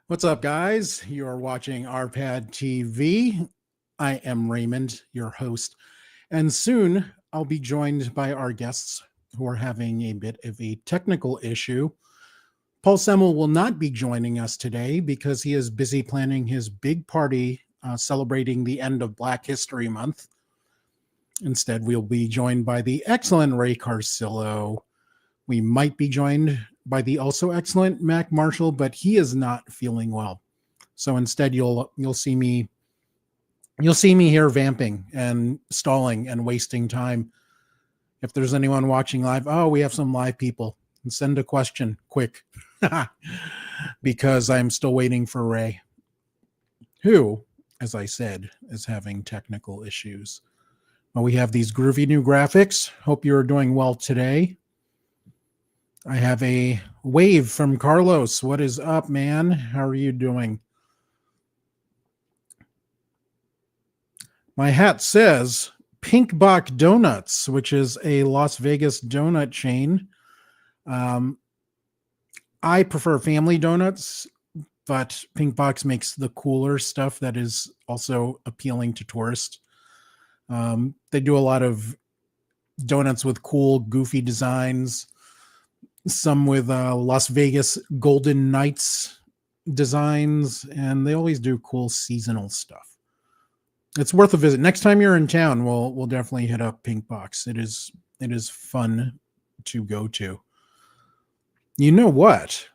What's up, guys? You are watching RPadTV. I am Raymond, your host, and soon I'll be joined by our guests who are having a bit of a technical issue. Paul Semmel will not be joining us today because he is busy planning his big party celebrating the end of Black History Month. Instead, we'll be joined by the excellent Ray Carsillo. We might be joined by the also excellent Mac Marshall, but he is not feeling well. So instead, you'll see me here vamping and stalling and wasting time. If there's anyone watching live, we have some live people. And send a question quick, because I'm still waiting for Ray, who, as I said, is having technical issues. Well, we have these groovy new graphics. Hope you're doing well today. I have a wave from Carlos. What is up, man? How are you doing? My hat says Pink Box Donuts, which is a Las Vegas donut chain. I prefer family donuts, but Pink Box makes the cooler stuff that is also appealing to tourists. They do a lot of donuts with cool, goofy designs. Some with Las Vegas Golden Knights designs, and they always do cool seasonal stuff. It's worth a visit. Next time you're in town, we'll definitely hit up Pink Box. It is fun to go to. You know what?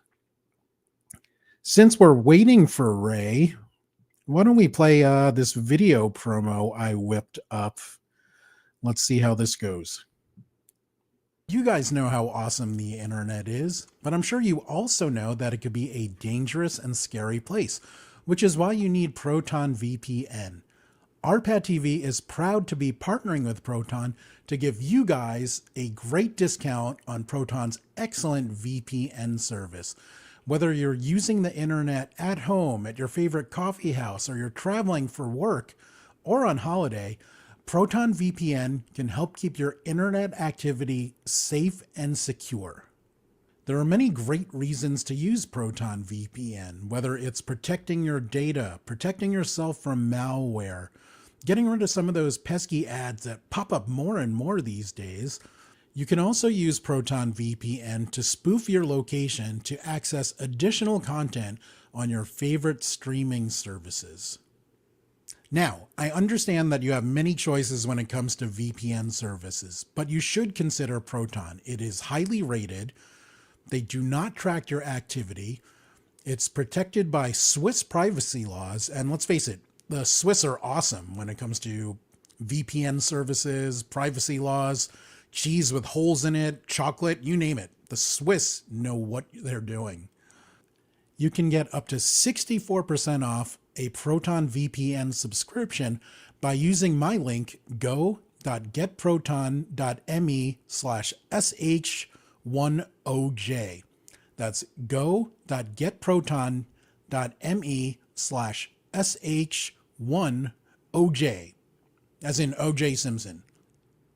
Since we're waiting for Ray, why don't we play this video promo I whipped up? Let's see how this goes. You guys know how awesome the internet is, but I'm sure you also know that it could be a dangerous and scary place, which is why you need Proton VPN. RPadTV is proud to be partnering with Proton to give you guys a great discount on Proton's excellent VPN service. Whether you're using the internet at home, at your favorite coffee house, or you're traveling for work, or on holiday, Proton VPN can help keep your internet activity safe and secure. There are many great reasons to use Proton VPN, whether it's protecting your data, protecting yourself from malware, getting rid of some of those pesky ads that pop up more and more these days. You can also use Proton VPN to spoof your location to access additional content on your favorite streaming services. Now, I understand that you have many choices when it comes to VPN services, but you should consider Proton. It is highly rated. They do not track your activity. It's protected by Swiss privacy laws. And let's face it, the Swiss are awesome when it comes to VPN services, privacy laws, cheese with holes in it, chocolate, you name it. The Swiss know what they're doing. You can get up to 64% off a Proton VPN subscription by using my link go.getproton.me/sh10j. That's go.getproton.me/sh10j, as in OJ Simpson.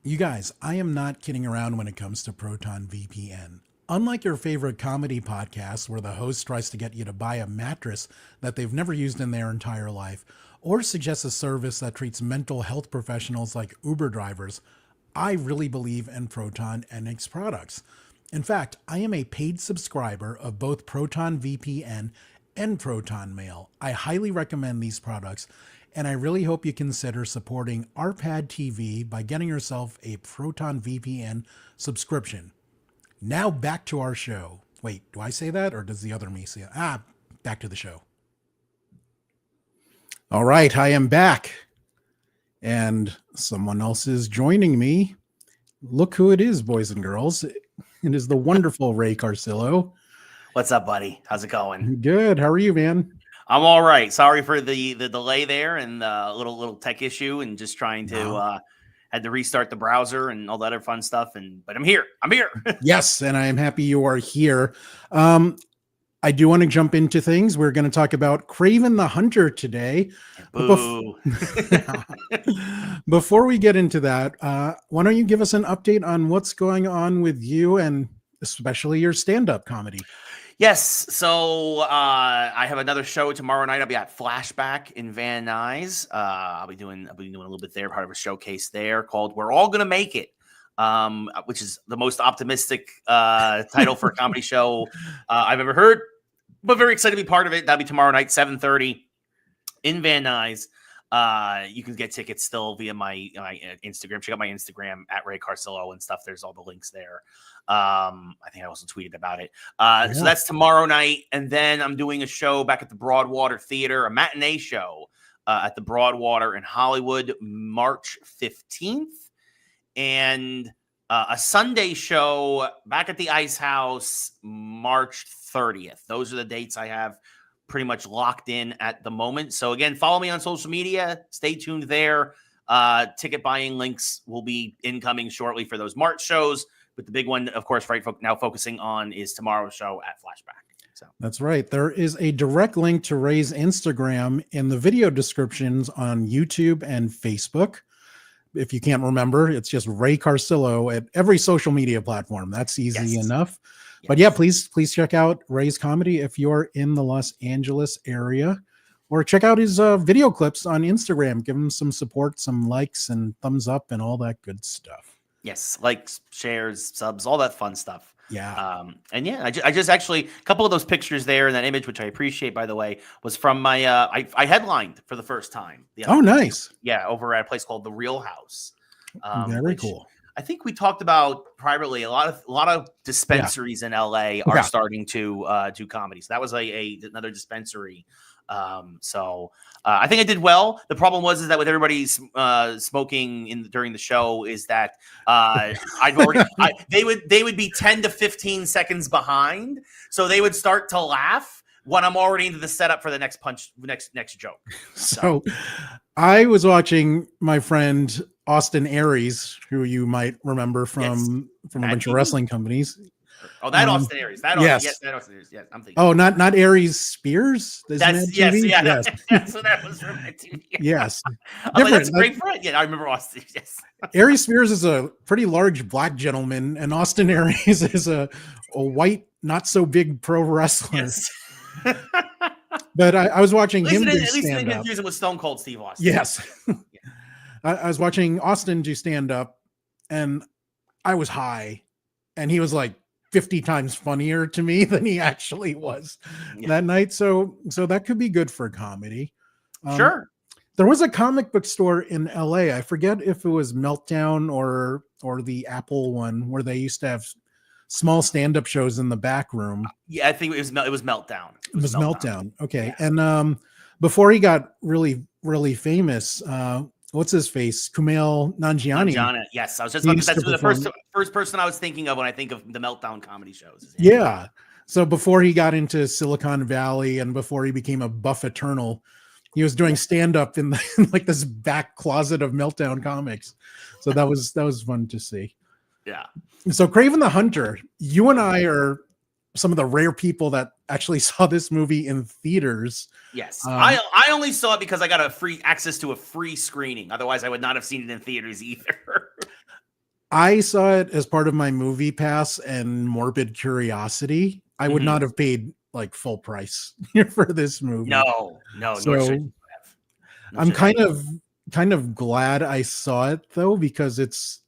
You guys, I am not kidding around when it comes to Proton VPN. Unlike your favorite comedy podcast where the host tries to get you to buy a mattress that they've never used in their entire life, or suggests a service that treats mental health professionals like Uber drivers, I really believe in Proton and its products. In fact, I am a paid subscriber of both Proton VPN and Proton Mail. I highly recommend these products, and I really hope you consider supporting RPadTV by getting yourself a Proton VPN subscription. Now back to our show. Wait, do I say that or does the other me say it? Back to the show. All right, I am back. And someone else is joining me. Look who it is, boys and girls. It is the wonderful Ray Carsillo. What's up, buddy? How's it going? Good. How are you, man? I'm all right. Sorry for the delay there and the little tech issue and just trying to had to restart the browser and all that other fun stuff. But I'm here. Yes, and I am happy you are here. I do want to jump into things. We're going to talk about Kraven the Hunter today. Before we get into that, why don't you give us an update on what's going on with you and especially your stand-up comedy? Yes. So I have another show tomorrow night. I'll be at Flashback in Van Nuys. I'll be doing a little bit there, part of a showcase there called "We're All Gonna Make It," which is the most optimistic title for a comedy show I've ever heard. But very excited to be part of it. That'll be tomorrow night, 7:30 in Van Nuys. You can get tickets still via my Instagram. Check out my Instagram at Ray Carsillo and stuff. There's all the links there. I think I also tweeted about it. So that's tomorrow night. And then I'm doing a show back at the Broadwater Theater, a matinee show at the Broadwater in Hollywood, March 15th. And a Sunday show back at the Ice House, March 30th. Those are the dates I have pretty much locked in at the moment. So again, follow me on social media. Stay tuned there. Ticket buying links will be incoming shortly for those March shows. But the big one, of course, right now focusing on is tomorrow's show at Flashback. So that's right. There is a direct link to Ray's Instagram in the video descriptions on YouTube and Facebook. If you can't remember, it's just Ray Carsillo at every social media platform. That's easy enough. Yes. But yeah, please check out Ray's comedy if you're in the Los Angeles area, or check out his video clips on Instagram. Give him some support, some likes and thumbs up and all that good stuff. Yes, likes, shares, subs, all that fun stuff. Yeah. And yeah, I just actually, a couple of those pictures there in that image, which I appreciate, by the way, was from my, I headlined for the first time. Nice. Yeah, over at a place called The Real House. Very cool. I think we talked about privately, a lot of dispensaries in LA are starting to do comedy. So that was another dispensary. I think I did well. The problem is that with everybody smoking during the show is that they would be 10 to 15 seconds behind, so they would start to laugh when I'm already into the setup for the next next joke. So I was watching my friend Austin Aries, who you might remember from a bunch of wrestling companies. Oh, that Austin Aries. That Austin Aries. Yes, I'm thinking. Oh, not Aries Spears. Yes. So that was from that TV. Yes. That's a great friend. Yeah, I remember Austin. Yes. Aries Spears is a pretty large black gentleman, and Austin Aries is a white, not so big pro wrestler. Yes. But I was watching him do stand-up. At least didn't confuse him with Stone Cold Steve Austin. Yes. I was watching Austin do stand-up, and I was high, and he was like 50 times funnier to me than he actually was that night. So that could be good for comedy. Sure. There was a comic book store in LA. I forget if it was Meltdown or the Apple one, where they used to have small stand-up shows in the back room. Yeah, I think it was Meltdown. It was Meltdown. Okay. Yeah. And before he got really, really famous, what's his face? Kumail Nanjiani. Yes, I was just about that's the first person I was thinking of when I think of the Meltdown comedy shows. Yeah. So before he got into Silicon Valley and before he became a buff eternal, he was doing stand-up in like this back closet of Meltdown comics. So that was fun to see. Yeah. So Kraven the Hunter, you and I are some of the rare people that actually saw this movie in theaters. Yes. I only saw it because I got access to a free screening. Otherwise, I would not have seen it in theaters either. I saw it as part of my movie pass and morbid curiosity. I would not have paid like full price for this movie. No. So I'm kind of glad I saw it though, because it's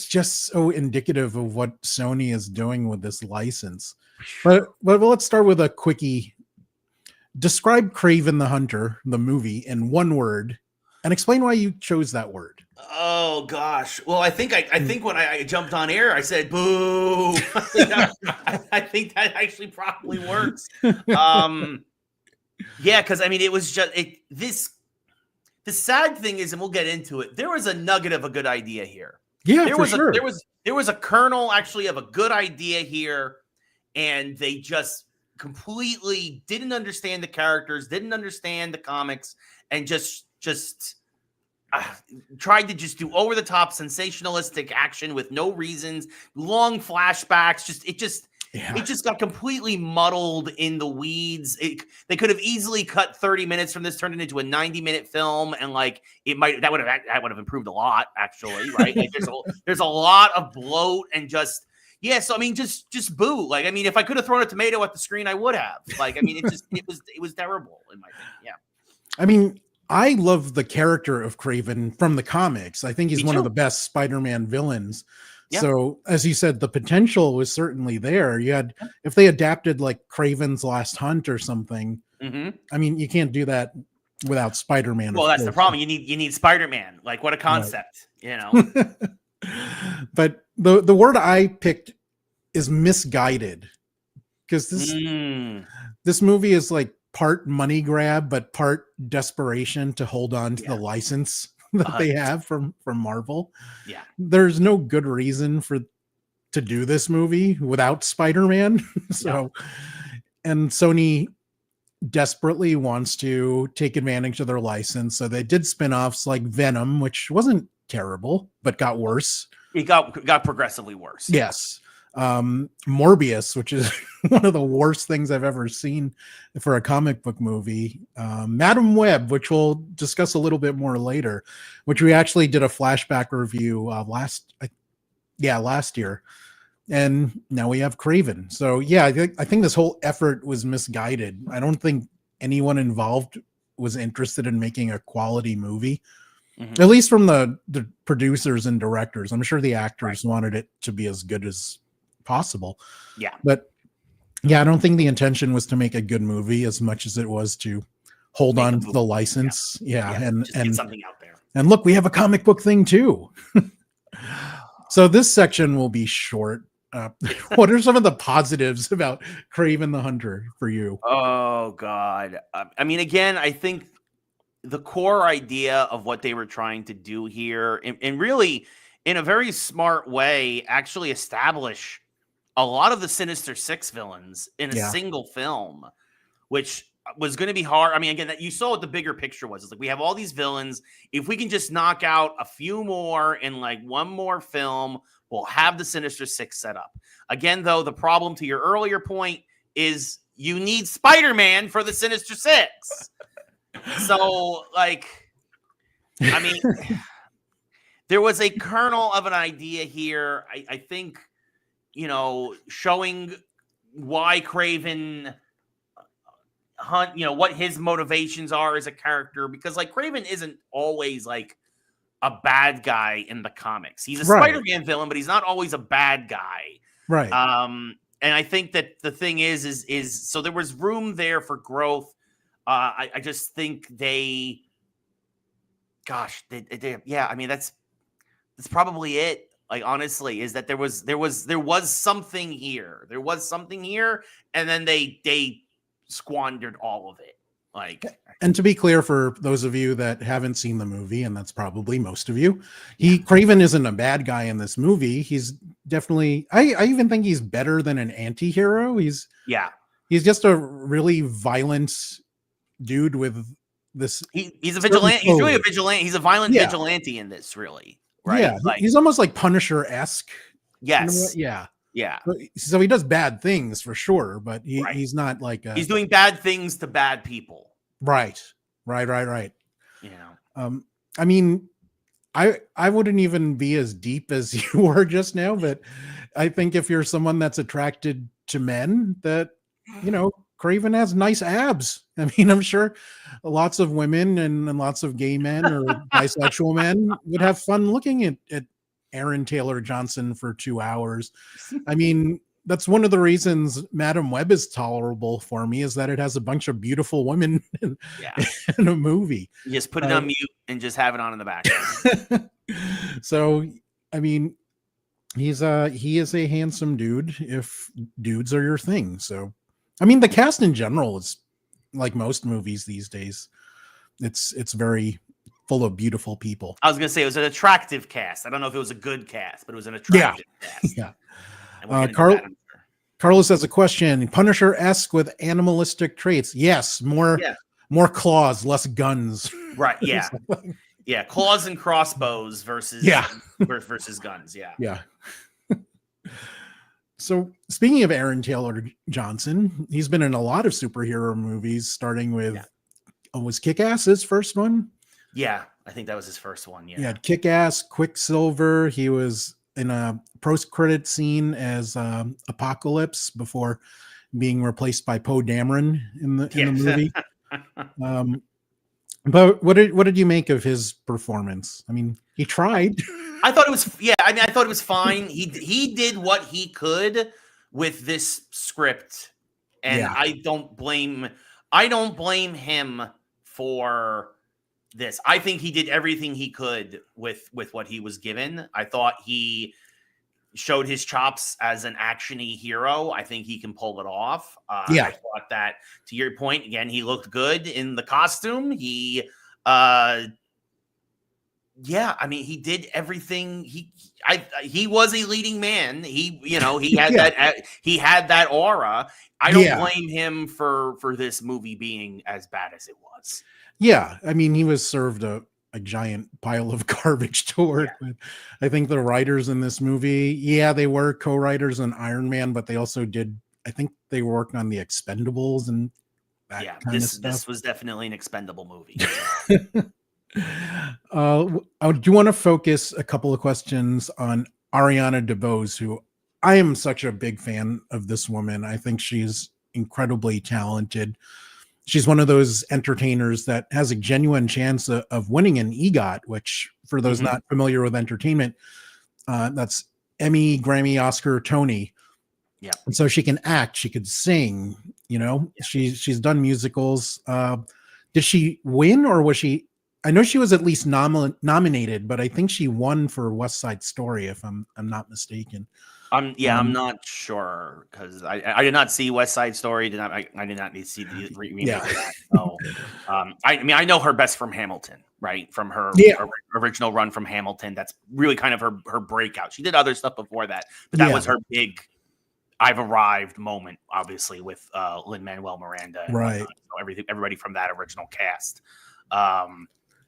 just so indicative of what Sony is doing with this license. But let's start with a quickie. Describe Kraven the Hunter, the movie, in one word, and explain why you chose that word. Oh gosh. Well, I think when I jumped on air, I said boo. I think that actually probably works. Yeah, because it was just this. The sad thing is, and we'll get into it, there was a nugget of a good idea here. Yeah, there was a kernel actually of a good idea here, and they just completely didn't understand the characters, didn't understand the comics, and just tried to just do over the top sensationalistic action with no reasons, long flashbacks. It just got completely muddled in the weeds. They could have easily cut 30 minutes from this, turned it into a 90-minute film, and that would have improved a lot, actually, right? Like there's a lot of bloat and just Yeah, so I mean, just boo. Like, I mean, if I could have thrown a tomato at the screen, I would have. Like, I mean, it was terrible in my opinion. Yeah. I mean, I love the character of Kraven from the comics. I think he's Me one of too. the best Spider-Man villains. Yeah. So, as you said, the potential was certainly there. You had, if they adapted like Kraven's Last Hunt or something, I mean, you can't do that without Spider-Man. Well, that's the problem. You need Spider-Man. Like, what a concept, you know. But the word I picked is misguided, because this movie is like part money grab, but part desperation to hold on to the license that they have from Marvel. Yeah. There's no good reason to do this movie without Spider-Man. So, and Sony desperately wants to take advantage of their license. So they did spin-offs like Venom, which wasn't terrible, but got worse. It got progressively worse. Yes. Morbius, which is one of the worst things I've ever seen for a comic book movie. Madame Web, which we'll discuss a little bit more later, which we actually did a flashback review last year. And now we have Kraven. So yeah, I think this whole effort was misguided. I don't think anyone involved was interested in making a quality movie. At least from the producers and directors. I'm sure the actors wanted it to be as good as possible. Yeah. But yeah, I don't think the intention was to make a good movie as much as it was to hold on to the license. Yeah. And get something out there. And look, we have a comic book thing too. So this section will be short. What are some of the positives about Kraven the Hunter for you? Oh God. I mean, again, I think the core idea of what they were trying to do here, and really in a very smart way, actually establish a lot of the Sinister Six villains in a single film, which was going to be hard. I mean, again, that you saw what the bigger picture was. It's like, we have all these villains. If we can just knock out a few more in like one more film, we'll have the Sinister Six set up. Again, though, the problem, to your earlier point, is you need Spider-Man for the Sinister Six. So, like, I mean, there was a kernel of an idea here. I think, you know, showing why Kraven Hunt, you know, what his motivations are as a character, because like Kraven isn't always like a bad guy in the comics. He's a Spider-Man villain, but he's not always a bad guy. Right. And I think that the thing is so there was room there for growth. I just think they yeah, I mean, that's probably it. Like, honestly, is that there was something here. There was something here, and then they squandered all of it. Like, and to be clear, for those of you that haven't seen the movie, and that's probably most of you, Kraven isn't a bad guy in this movie. He's definitely, I even think he's better than an anti-hero. He's just a really violent dude with this. He's a vigilante. He's really a vigilante. He's a violent vigilante in this, really. Right? Yeah, like, he's almost like Punisher-esque. Yes. Yeah. Yeah. So he does bad things for sure, but he's not like he's doing bad things to bad people. Right. You know. I mean, I wouldn't even be as deep as you were just now, but I think if you're someone that's attracted to men, that, you know, Kraven has nice abs. I mean, I'm sure lots of women and lots of gay men or bisexual men would have fun looking at Aaron Taylor Johnson for 2 hours. I mean, that's one of the reasons Madame Web is tolerable for me, is that it has a bunch of beautiful women in a movie. You just put it on mute and just have it on in the background. So, I mean, he is a handsome dude if dudes are your thing. So, I mean, the cast in general is like most movies these days. It's very full of beautiful people. I was going to say it was an attractive cast. I don't know if it was a good cast, but it was an attractive cast. Yeah. Carlos has a question. Punisher-esque with animalistic traits. Yes, more claws, less guns. Right. Yeah. Yeah. Claws and crossbows versus guns. Yeah. Yeah. So speaking of Aaron Taylor Johnson, he's been in a lot of superhero movies, starting with was Kick-Ass his first one? Yeah, I think that was his first one. Yeah. Kick-Ass, Quicksilver. He was in a post-credit scene as Apocalypse before being replaced by Poe Dameron in the movie. But what did you make of his performance? I mean, he tried. I thought it was I thought it was fine. He did what he could with this script, and I don't blame him for this. I think he did everything he could with what he was given. I thought he showed his chops as an actiony hero. I think he can pull it off. I thought that, to your point, again, he looked good in the costume. He I mean, he did everything. He was a leading man. He had that aura. I don't blame him for this movie being as bad as it was. Yeah, I mean, he was served a giant pile of garbage to work with. I think the writers in this movie, they were co-writers on Iron Man, but they also I think they worked on the Expendables and that kind of stuff. This was definitely an expendable movie. I do want to focus a couple of questions on Ariana DeBose, who I am such a big fan of this woman. I think she's incredibly talented. She's one of those entertainers that has a genuine chance of winning an EGOT, which, for those not familiar with entertainment, that's Emmy, Grammy, Oscar, Tony. Yeah. And so she can act, she could sing, she's done musicals. Did she win, or was she? I know she was at least nominated, but I think she won for West Side Story, if I'm not mistaken. I'm not sure, because I did not see West Side Story. I did not need to see the remake of that. So, I know her best from Hamilton, right? From her original run from Hamilton. That's really kind of her breakout. She did other stuff before that, but that was her big "I've arrived" moment, obviously, with Lin-Manuel Miranda, right? So everybody from that original cast.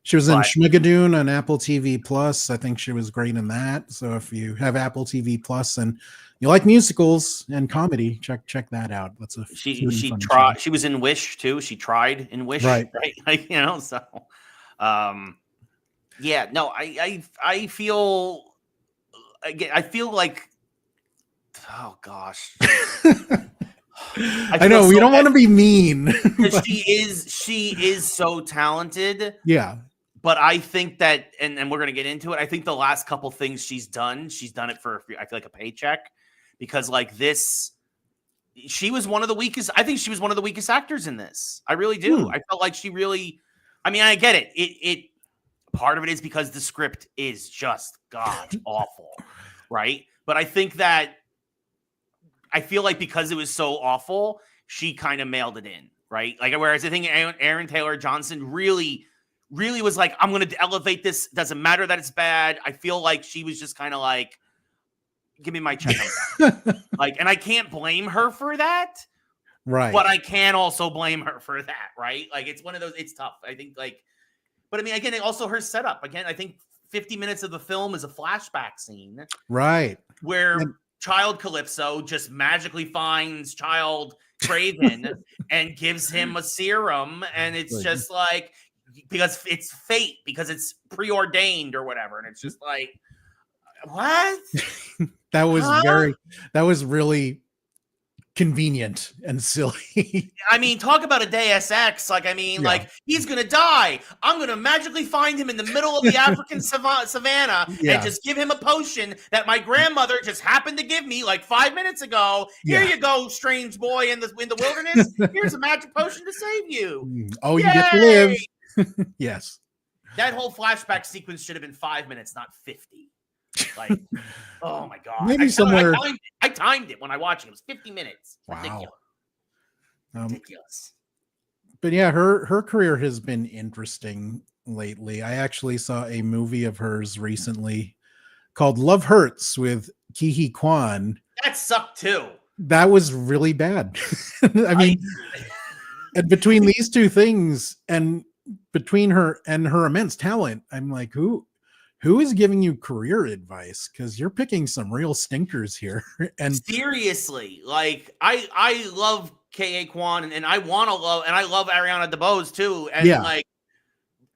She was in Schmigadoon on Apple TV Plus. I think she was great in that. So if you have Apple TV Plus and you like musicals and comedy, check that out. That's a she tried. She was in Wish too. She tried in Wish, right? Like, so I feel like, oh gosh. I know we don't want to be mean. She is so talented. Yeah. But I think that, and we're going to get into it, I think the last couple things she's done it for, I feel like, a paycheck, because like this, she was one of the weakest. I think she was one of the weakest actors in this. I really do. I felt like she really, I mean, I get it. It part of it is because the script is just god awful. Right. But I think that, I feel like because it was so awful, she kind of mailed it in. Right. Like, whereas I think Aaron Taylor Johnson really was like, I'm going to elevate this. Doesn't matter that it's bad. I feel like she was just kind of like, give me my check. Like, and I can't blame her for that. Right. But I can also blame her for that. Right. Like, it's one of those, it's tough. I think, like, but I mean, again, also her setup. Again, I think 50 minutes of the film is a flashback scene. Right. Where Child Calypso just magically finds Child Kraven and gives him a serum. And it's just like, because it's fate, because it's preordained or whatever. And it's just like, what? that was really convenient and silly. I mean, talk about a Deus Ex. Like, I mean, like, he's going to die. I'm going to magically find him in the middle of the African savannah and just give him a potion that my grandmother just happened to give me like 5 minutes ago. Here you go, strange boy in the wilderness. Here's a magic potion to save you. Oh, you get to live. Yes. That whole flashback sequence should have been 5 minutes, not 50. Like, oh my god! Maybe somewhere I timed it when I watched it. It was 50 minutes. Wow. Ridiculous. But yeah, her career has been interesting lately. I actually saw a movie of hers recently called Love Hurts with Ke Quan. That sucked too. That was really bad. I mean, and between these two things, and between her and her immense talent, I'm like, who is giving you career advice? Because you're picking some real stinkers here. And seriously, like, I love Ke Quan, and I want to love, and I love Ariana DeBose too. And like,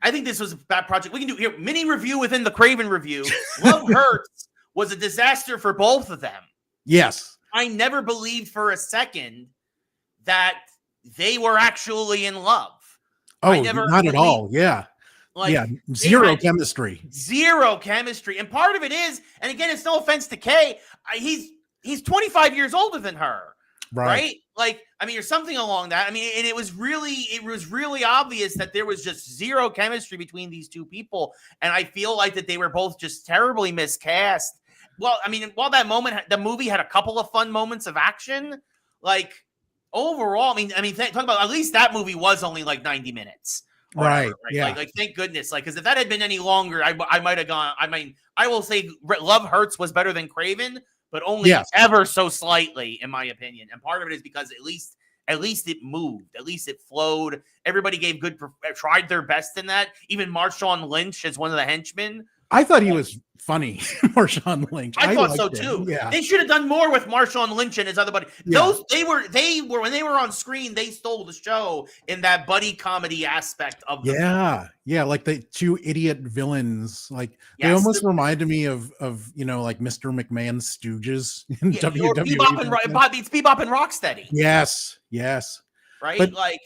I think this was a bad project. We can do here mini review within the Kraven review. Love Hurts was a disaster for both of them. Yes. I never believed for a second that they were actually in love. Oh, I never not at all. Yeah. Like, yeah. Zero chemistry. Zero chemistry. And part of it is, and again, it's no offense to Kay, he's 25 years older than her. Right? Like, I mean, or something along that. I mean, and it was really obvious that there was just zero chemistry between these two people. And I feel like that they were both just terribly miscast. Well, I mean, while the movie had a couple of fun moments of action, like overall, I mean, talk about, at least that movie was only like 90 minutes. Right. Yeah. Like, thank goodness. Like, because if that had been any longer, I might have gone. I mean, I will say Love Hurts was better than Kraven, but only ever so slightly, in my opinion. And part of it is because at least it moved, at least it flowed. Everybody tried their best in that. Even Marshawn Lynch as one of the henchmen. I thought he was funny, Marshawn Lynch. I thought so too. Yeah. They should have done more with Marshawn Lynch and his other buddy. Yeah. They were when they were on screen, they stole the show in that buddy comedy aspect of the film. Yeah, like the two idiot villains. Like they almost reminded me of like Mr. McMahon's Stooges in WWE. It's Bebop and Rocksteady. Yes. Right? But, like,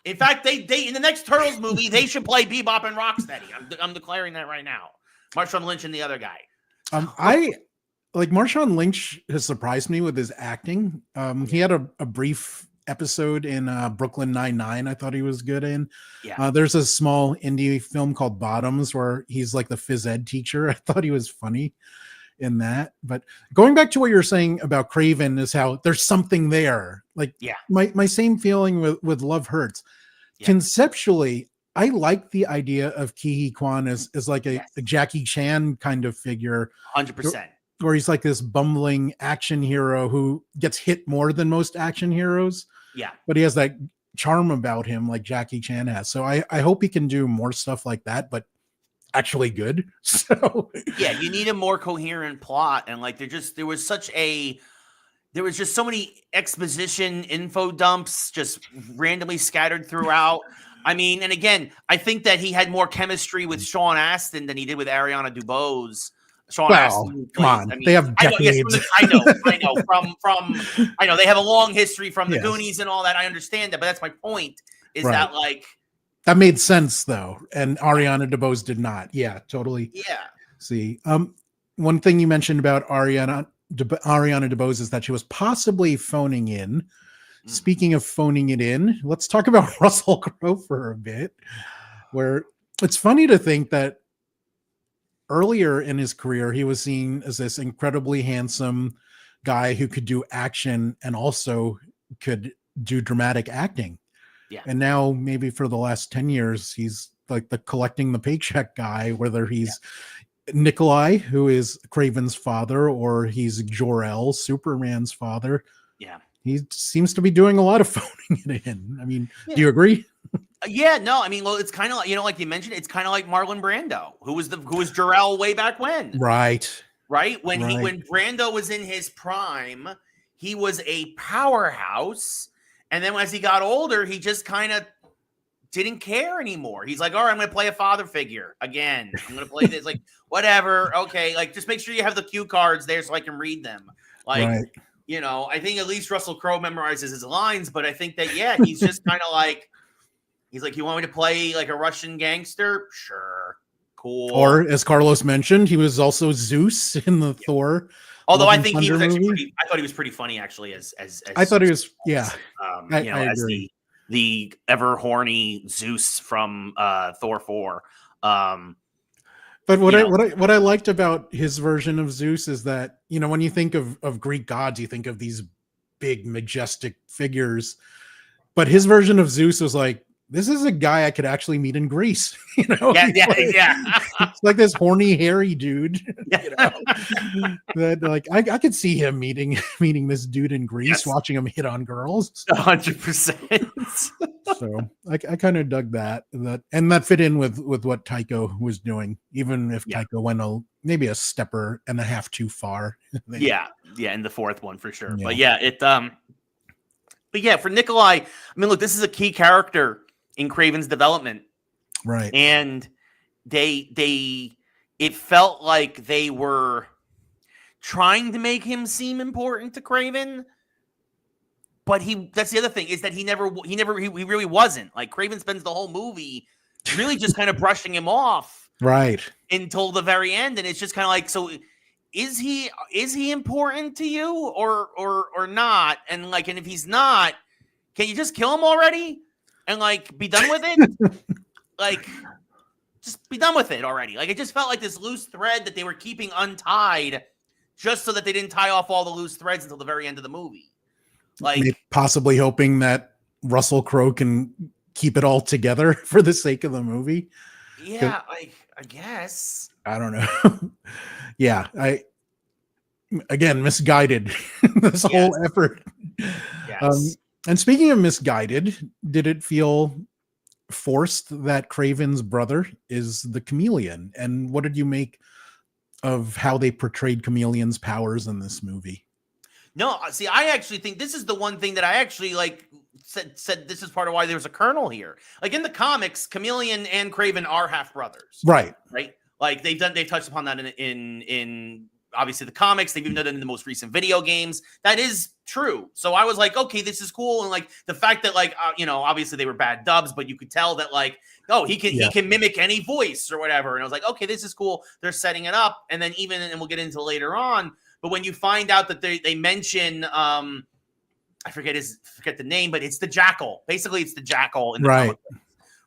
in fact, they in the next Turtles movie, they should play Bebop and Rocksteady. I'm declaring that right now. Marshawn Lynch and the other guy. I like Marshawn Lynch has surprised me with his acting. He had a brief episode in Brooklyn Nine-Nine. I thought he was good in. Yeah. There's a small indie film called Bottoms where he's like the phys ed teacher. I thought he was funny in that. But going back to what you're saying about Kraven is how there's something there. Like my same feeling with Love Hurts. Yeah. Conceptually, I like the idea of Ke Huy Quan as like a Jackie Chan kind of figure. 100%. Where he's like this bumbling action hero who gets hit more than most action heroes. Yeah. But he has that charm about him like Jackie Chan has. So I hope he can do more stuff like that, but actually good. So yeah, you need a more coherent plot. And like there was just so many exposition info dumps just randomly scattered throughout. I mean, and again, I think that he had more chemistry with Sean Astin than he did with Ariana DeBose. Astin, come on, they have decades. I know. I know they have a long history from the Goonies and all that. I understand that, but that's my point. Is that like that made sense though, and Ariana DeBose did not. Yeah, totally. Yeah. See, one thing you mentioned about Ariana DeBose is that she was possibly phoning in. Speaking of phoning it in, let's talk about Russell Crowe for a bit, where it's funny to think that earlier in his career, he was seen as this incredibly handsome guy who could do action and also could do dramatic acting. Yeah. And now maybe for the last 10 years, he's like the collecting the paycheck guy, whether he's Nikolai, who is Kraven's father, or he's Jor-El, Superman's father. Yeah. He seems to be doing a lot of phoning it in. I mean, do you agree? Yeah, no, I mean, well, it's kind of like, like you mentioned, it's kind of like Marlon Brando, who was Jor-El way back when. Right. When Brando was in his prime, he was a powerhouse. And then as he got older, he just kind of didn't care anymore. He's like, all right, I'm going to play a father figure again. I'm going to play this, like, whatever. Okay. Like, just make sure you have the cue cards there so I can read them. Like, I think at least Russell Crowe memorizes his lines, but I think that, he's just kind of like, he's like, you want me to play like a Russian gangster? Sure. Cool. Or as Carlos mentioned, he was also Zeus in the Thor. Although I think he was actually I thought he was pretty funny actually as I thought he was, I as the ever horny Zeus from Thor 4. But what I liked about his version of Zeus is that, when you think of Greek gods, you think of these big, majestic figures. But his version of Zeus was like, this is a guy I could actually meet in Greece. It's like this horny, hairy dude. That like I could see him meeting this dude in Greece, watching him hit on girls. 100%. So I kind of dug that and that fit in with what Taika was doing, even if Taika went maybe a stepper and a half too far. In the fourth one for sure. But for Nikolai, I mean, look, this is a key character in Kraven's development, right? And it felt like they were trying to make him seem important to Kraven. But that's the other thing, is that he really wasn't. Like, Kraven spends the whole movie really just kind of brushing him off. Right. Until the very end. And it's just kind of like, so is he important to you or not? And like, and if he's not, can you just kill him already and like be done with it? Like, just be done with it already. Like, it just felt like this loose thread that they were keeping untied just so that they didn't tie off all the loose threads until the very end of the movie. Like, possibly hoping that Russell Crowe can keep it all together for the sake of the movie. Yeah, like, I guess. I don't know. Yeah, again, misguided this whole effort. Yes. And speaking of misguided, did it feel forced that Kraven's brother is the Chameleon? And what did you make of how they portrayed Chameleon's powers in this movie? No, see, I actually think this is the one thing that I actually like said this is part of why there was a Colonel here. Like, in the comics, Chameleon and Kraven are half brothers. Right. Like, they've touched upon that in obviously the comics. They've even done it in the most recent video games. That is true. So I was like, okay, this is cool. And like the fact that like, obviously they were bad dubs, but you could tell that like, oh, he can mimic any voice or whatever. And I was like, okay, this is cool. They're setting it up. And then and we'll get into later on, but when you find out that they mention, I forget the name, but it's the Jackal. Basically, it's the Jackal in the comic books,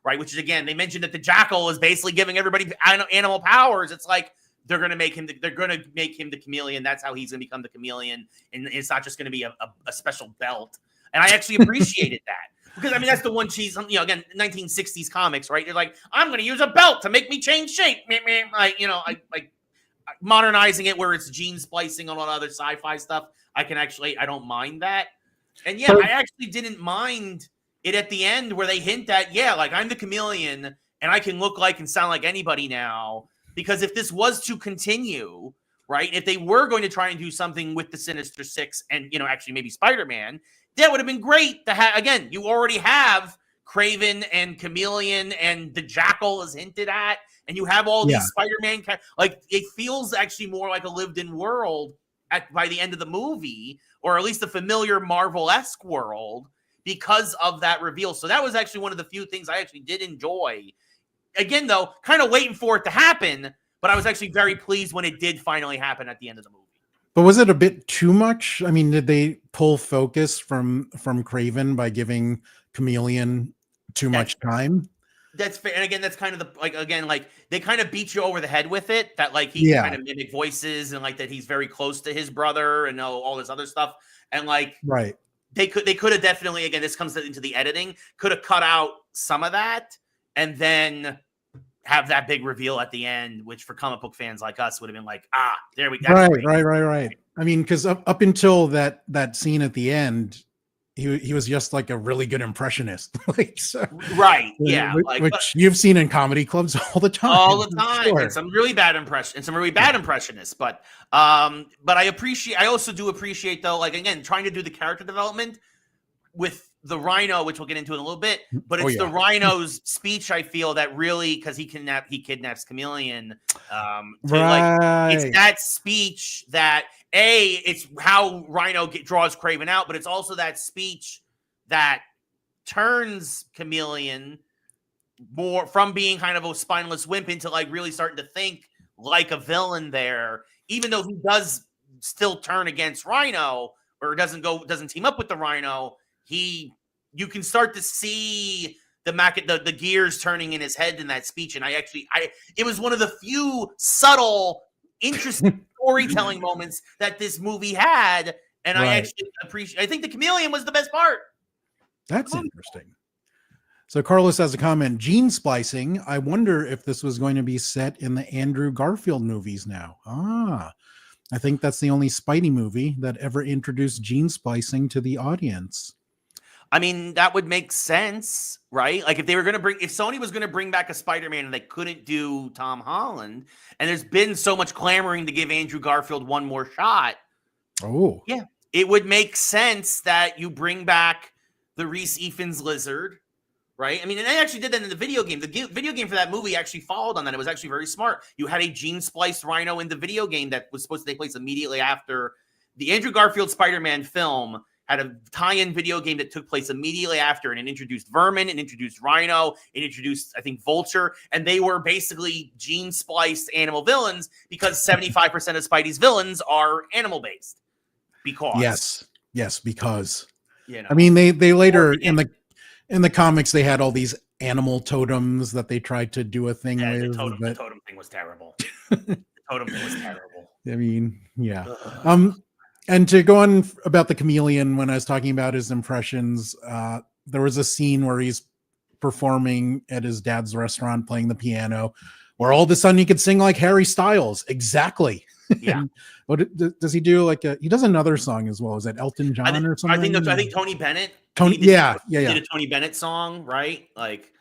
right? Which is, again, they mentioned that the Jackal is basically giving everybody animal powers. It's like they're going to make him the Chameleon. That's how he's going to become the Chameleon, and it's not just going to be a special belt. And I actually appreciated that, because I mean that's the one cheese. Again, 1960s comics, right? You're like, I'm going to use a belt to make me change shape. Like modernizing it where it's gene splicing on all other sci-fi stuff. I don't mind that. And yeah, I actually didn't mind it at the end where they hint at, like, I'm the Chameleon and I can look like and sound like anybody now. Because if this was to continue, right, if they were going to try and do something with the Sinister Six and, actually maybe Spider-Man, that would have been great to have. Again, you already have Kraven and Chameleon and the Jackal is hinted at, and you have all these Spider-Man, like, it feels actually more like a lived-in world by the end of the movie, or at least a familiar Marvel-esque world, because of that reveal. So that was actually one of the few things I actually did enjoy. Again, though, kind of waiting for it to happen, but I was actually very pleased when it did finally happen at the end of the movie. But was it a bit too much? I mean, did they pull focus from Kraven by giving Chameleon too much time? That's fair. And again, that's kind of they kind of beat you over the head with it, that like he can kind of mimic voices and like that he's very close to his brother and all this other stuff. And like, right. They could have definitely, again, this comes into the editing, could have cut out some of that and then have that big reveal at the end, which for comic book fans like us would have been like, there we go. Right. I mean, because up until that scene at the end, he was just like a really good impressionist. Like, so, right. Yeah. Which you've seen in comedy clubs all the time. Sure. And some really bad impressionists. But I also do appreciate, though, like, again, trying to do the character development with the Rhino, which we'll get into in a little bit, but it's the Rhino's speech, I feel, that really, because he kidnaps Chameleon. It's that speech that, it's how Rhino draws Kraven out, but it's also that speech that turns Chameleon more from being kind of a spineless wimp into like really starting to think like a villain there, even though he does still turn against Rhino or doesn't team up with the Rhino. You can start to see the gears turning in his head in that speech. And it was one of the few subtle, interesting storytelling moments that this movie had. And I actually I think the Chameleon was the best part. That's interesting. So Carlos has a comment, gene splicing. I wonder if this was going to be set in the Andrew Garfield movies now. I think that's the only Spidey movie that ever introduced gene splicing to the audience. I mean, that would make sense, right? Like if Sony was going to bring back a Spider-Man and they couldn't do Tom Holland, and there's been so much clamoring to give Andrew Garfield one more shot. Oh, yeah. It would make sense that you bring back the Reese Ifans lizard, right? I mean, and they actually did that in the video game. The video game for that movie actually followed on that. It was actually very smart. You had a gene spliced Rhino in the video game that was supposed to take place immediately after the Andrew Garfield Spider-Man film. Had a tie-in video game that took place immediately after, and it introduced Vermin, it introduced Rhino, it introduced, I think, Vulture, and they were basically gene-spliced animal villains because 75% of Spidey's villains are animal-based. Because because you know, I mean they later in the comics they had all these animal totems that they tried to do a thing with. The totem thing was terrible. The totem thing was terrible. I mean, yeah. And to go on about the Chameleon, when I was talking about his impressions, there was a scene where he's performing at his dad's restaurant playing the piano, where all of a sudden he could sing like Harry Styles. Exactly. Yeah. What does he do? He does another song as well. Is that Elton John or something? I think Tony Bennett. He did a Tony Bennett song, right? Like,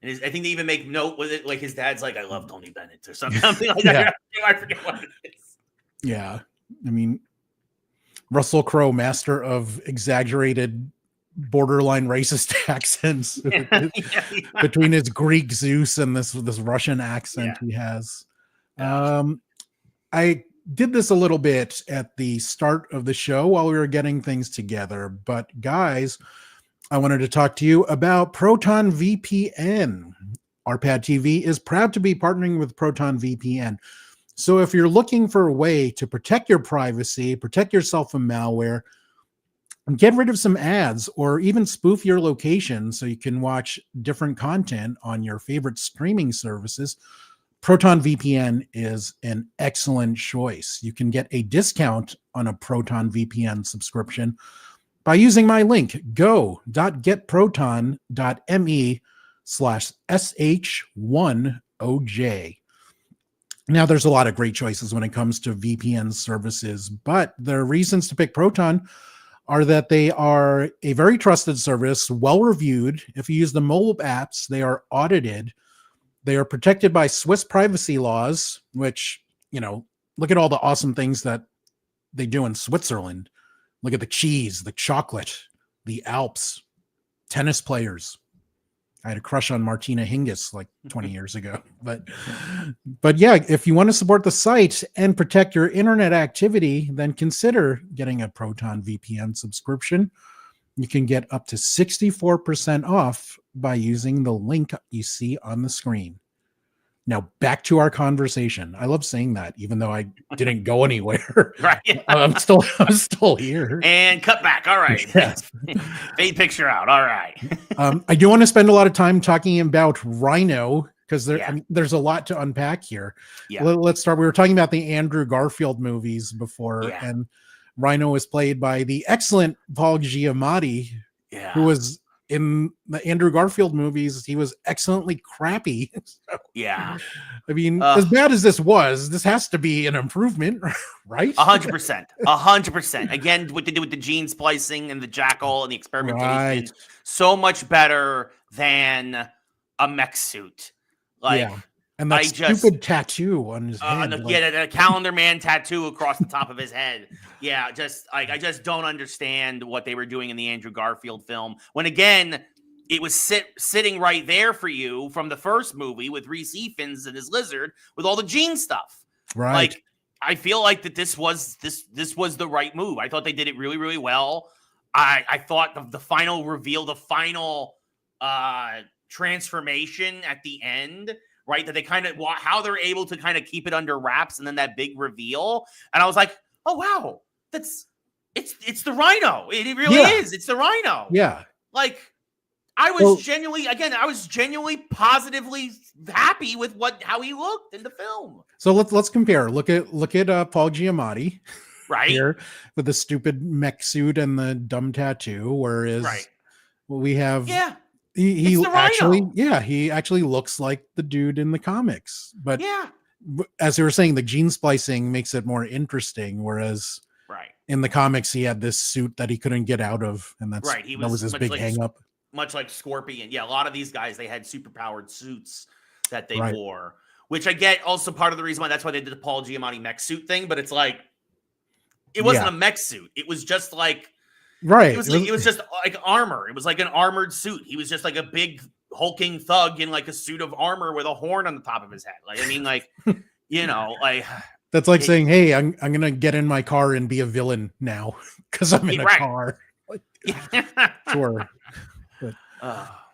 and I think they even make note with it. Like his dad's like, "I love Tony Bennett" or something like that. I forget what it is. Yeah, I mean, Russell Crowe, master of exaggerated, borderline racist accents between his Greek Zeus and this Russian accent he has. I did this a little bit at the start of the show while we were getting things together, but guys, I wanted to talk to you about Proton VPN. RPadTV is proud to be partnering with Proton VPN. So if you're looking for a way to protect your privacy, protect yourself from malware, and get rid of some ads or even spoof your location so you can watch different content on your favorite streaming services, Proton VPN is an excellent choice. You can get a discount on a Proton VPN subscription by using my link, go.getproton.me/sh10j. Now, there's a lot of great choices when it comes to VPN services, but the reasons to pick Proton are that they are a very trusted service, well-reviewed. If you use the mobile apps, they are audited. They are protected by Swiss privacy laws, which, look at all the awesome things that they do in Switzerland. Look at the cheese, the chocolate, the Alps, tennis players. I had a crush on Martina Hingis like 20 years ago. But yeah, if you want to support the site and protect your internet activity, then consider getting a Proton VPN subscription. You can get up to 64% off by using the link you see on the screen. Now back to our conversation. I love saying that, even though I didn't go anywhere. Right. I'm still here. And cut back. All right. Yeah. Fade picture out. All right. I do want to spend a lot of time talking about Rhino because there's a lot to unpack here. Yeah. Let's start. We were talking about the Andrew Garfield movies before, and Rhino was played by the excellent Paul Giamatti, who was in the Andrew Garfield movies. He was excellently crappy. So, I mean, as bad as this was, this has to be an improvement, right? 100%. Again, what they did with the gene splicing and the jackal and the experimentation, so much better than a mech suit. And that stupid tattoo on his head. A calendar man tattoo across the top of his head. I just don't understand what they were doing in the Andrew Garfield film. When again, it was sitting right there for you from the first movie with Reese Ifans and his lizard with all the gene stuff. Right. Like, I feel like that this was the right move. I thought they did it really, really well. I thought the final reveal, the final transformation at the end, right? That they kind of, how they're able to kind of keep it under wraps, and then that big reveal. And I was like, oh wow, it's the Rhino. It really is. It's the Rhino. Yeah. Like, I was genuinely positively happy with how he looked in the film. So let's compare. Look at Paul Giamatti, right here with the stupid mech suit and the dumb tattoo. Whereas we have he actually looks like the dude in the comics. But as you were saying, the gene splicing makes it more interesting. Whereas in the comics, he had this suit that he couldn't get out of, and that was his big hang up. Much like Scorpion. Yeah, a lot of these guys, they had superpowered suits that they wore, which I get also part of the reason why that's why they did the Paul Giamatti mech suit thing. But it's like, it wasn't a mech suit. It was just like, Right. It was just like armor. It was like an armored suit. He was just like a big hulking thug in like a suit of armor with a horn on the top of his head. Like, I mean, like, you know, like that's like saying, "Hey, I'm gonna get in my car and be a villain now because I'm in a right. car." Like, sure,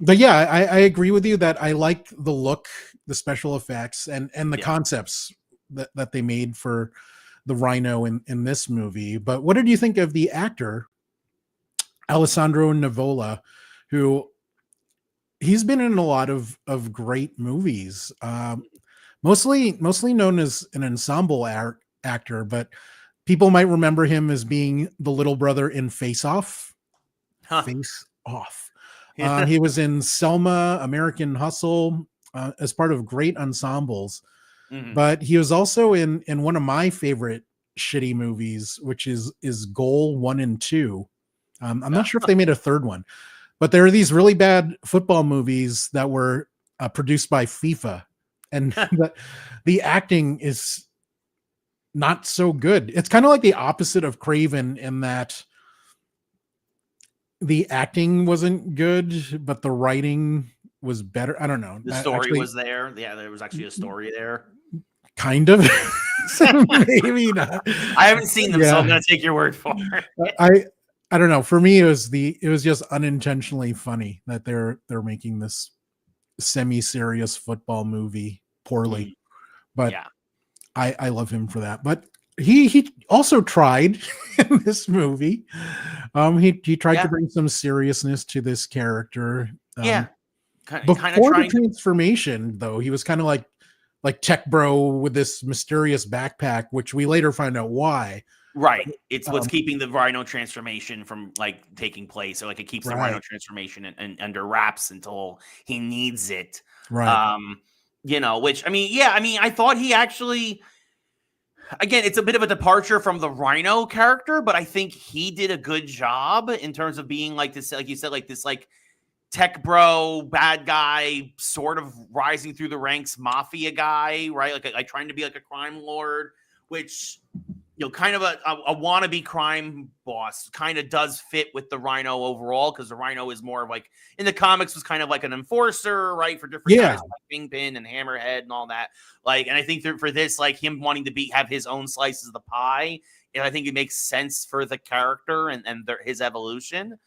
but yeah, I agree with you that I like the look, the special effects, and the concepts that they made for the Rhino in this movie. But what did you think of the actor Alessandro Nivola, who he's been in a lot of great movies, mostly known as an ensemble actor, but people might remember him as being the little brother in Face Off. Face Off. He was in Selma, American Hustle, as part of great ensembles. But he was also in one of my favorite shitty movies, which is Goal 1 and 2. I'm not sure if they made a third one, but there are these really bad football movies that were produced by FIFA, and the acting is not so good. It's kind of like the opposite of Kraven in that the acting wasn't good, but the writing was better. I don't know. The story was there. Yeah, there was actually a story there. Kind of. Maybe not. I haven't seen them, so I'm gonna take your word for it. I don't know. For me, it was just unintentionally funny that they're making this semi-serious football movie poorly. But I love him for that. But he also tried in this movie. He tried to bring some seriousness to this character. Before the transformation, though, he was kind of like tech bro with this mysterious backpack, which we later find out why. Right. It's what's keeping the Rhino transformation from like taking place. So like it keeps the Rhino transformation and under wraps until he needs it. Right. You know, which I mean, I thought he actually, again, it's a bit of a departure from the Rhino character, but I think he did a good job in terms of being like this, like you said, like this, like tech bro, bad guy, sort of rising through the ranks, mafia guy, right? Like trying to be like a crime lord, which, you know, kind of a wannabe crime boss kind of does fit with the Rhino overall, because the Rhino is more of like, in the comics, was kind of like an enforcer, right? For different guys like Kingpin and Hammerhead and all that. Like, and I think that for this, like him wanting to have his own slices of the pie, and I think it makes sense for the character and his evolution.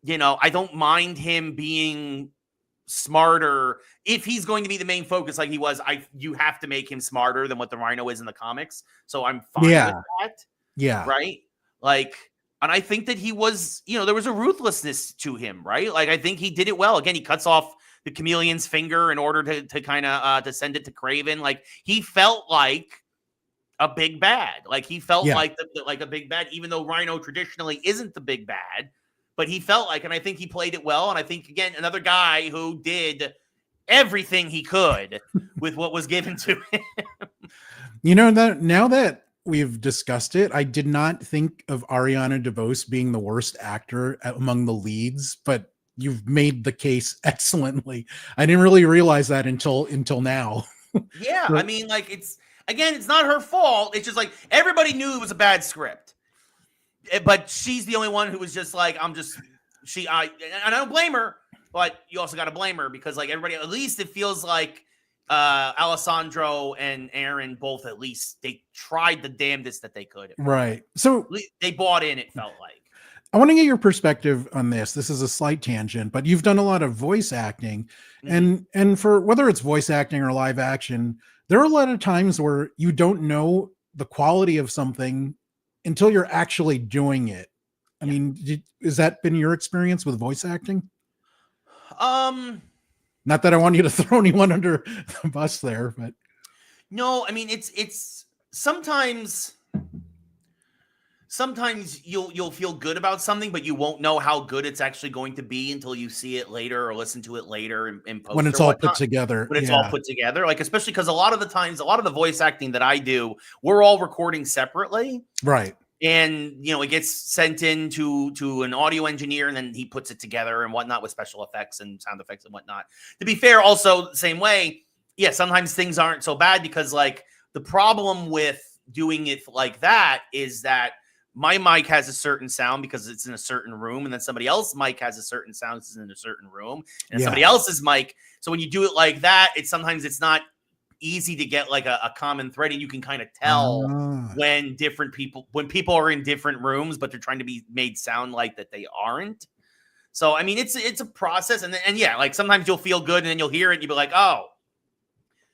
You know, I don't mind him being smarter if he's going to be the main focus like he was. You have to make him smarter than what the Rhino is in the comics, so I'm fine with that. Right, like, and I think that he was, you know, there was a ruthlessness to him, right? Like I think he did it well. Again, he cuts off the Chameleon's finger in order to kind of to send it to Kraven. Like he felt like a big bad. Like he felt like like a big bad, even though Rhino traditionally isn't the big bad. But he felt like, and I think he played it well. And I think, again, another guy who did everything he could with what was given to him. You know, that now that we've discussed it, I did not think of Ariana DeBose being the worst actor among the leads, but you've made the case excellently. I didn't really realize that until now. Yeah, I mean, like, it's not her fault. It's just like everybody knew it was a bad script. But she's the only one who was just like, and I don't blame her, but you also got to blame her because like everybody, at least it feels like Alessandro and Aaron both, at least they tried the damnedest that they could. Right. So they bought in, it felt like. I want to get your perspective on this. This is a slight tangent, but you've done a lot of voice acting, and for whether it's voice acting or live action, there are a lot of times where you don't know the quality of something until you're actually doing it. I mean, has that been your experience with voice acting? Not that I want you to throw anyone under the bus there, but no, I mean, it's sometimes you'll feel good about something, but you won't know how good it's actually going to be until you see it later or listen to it later in post. When it's all put together. When it's all put together, like, especially because a lot of the times, a lot of the voice acting that I do, we're all recording separately. Right. And, you know, it gets sent in to an audio engineer, and then he puts it together and whatnot with special effects and sound effects and whatnot. To be fair, also the same way, sometimes things aren't so bad because, like, the problem with doing it like that is that my mic has a certain sound because it's in a certain room, and then somebody else's mic has a certain sound because it's in a certain room, and somebody else's mic. So when you do it like that, sometimes it's not easy to get like a common thread, and you can kind of tell when people are in different rooms, but they're trying to be made sound like that they aren't. So I mean, it's a process, and yeah, like sometimes you'll feel good, and then you'll hear it, and you'll be like, oh,